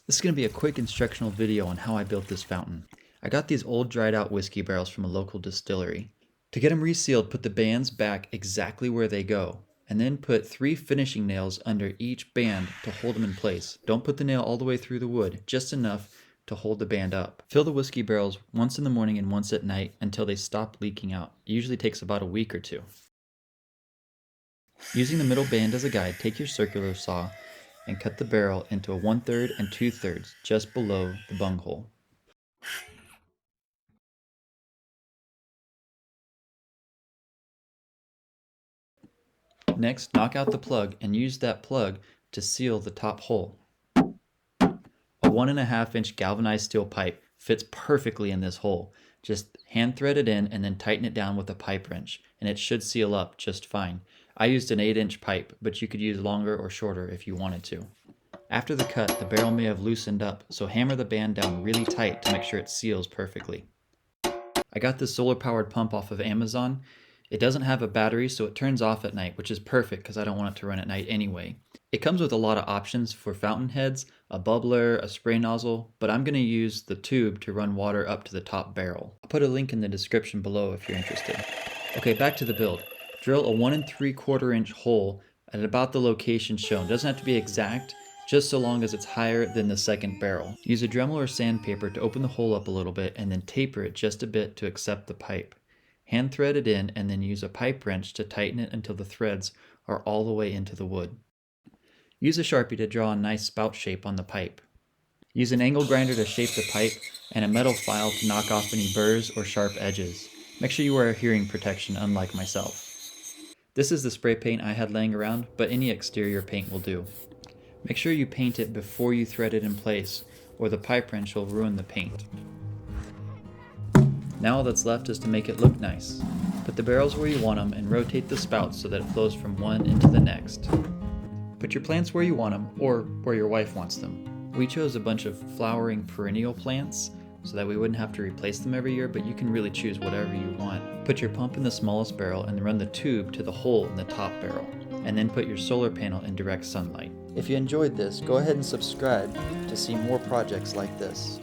This is going to be a quick instructional video on how I built this fountain. I got these old dried out whiskey barrels from a local distillery. To get them resealed, put the bands back exactly where they go, and then put 3 finishing nails under each band to hold them in place. Don't put the nail all the way through the wood, just enough to hold the band up. Fill the whiskey barrels once in the morning and once at night until they stop leaking out. It usually takes about a week or 2. Using the middle band as a guide, take your circular saw and cut the barrel into a 1/3 and 2/3 just below the bunghole. Next, knock out the plug and use that plug to seal the top hole. A 1.5 inch galvanized steel pipe fits perfectly in this hole. Just hand thread it in and then tighten it down with a pipe wrench, and it should seal up just fine. I used an 8-inch pipe, but you could use longer or shorter if you wanted to. After the cut, the barrel may have loosened up, so hammer the band down really tight to make sure it seals perfectly. I got this solar powered pump off of Amazon. It doesn't have a battery, so it turns off at night, which is perfect because I don't want it to run at night anyway. It comes with a lot of options for fountain heads, a bubbler, a spray nozzle, but I'm going to use the tube to run water up to the top barrel. I'll put a link in the description below if you're interested. Okay, back to the build. Drill a 1 3/4 inch hole at about the location shown. Doesn't have to be exact, just so long as it's higher than the second barrel. Use a Dremel or sandpaper to open the hole up a little bit and then taper it just a bit to accept the pipe. Hand thread it in and then use a pipe wrench to tighten it until the threads are all the way into the wood. Use a Sharpie to draw a nice spout shape on the pipe. Use an angle grinder to shape the pipe and a metal file to knock off any burrs or sharp edges. Make sure you wear hearing protection, unlike myself. This is the spray paint I had laying around, but any exterior paint will do. Make sure you paint it before you thread it in place, or the pipe wrench will ruin the paint. Now all that's left is to make it look nice. Put the barrels where you want them and rotate the spouts so that it flows from one into the next. Put your plants where you want them, or where your wife wants them. We chose a bunch of flowering perennial plants so that we wouldn't have to replace them every year, but you can really choose whatever you want. Put your pump in the smallest barrel and run the tube to the hole in the top barrel, and then put your solar panel in direct sunlight. If you enjoyed this, go ahead and subscribe to see more projects like this.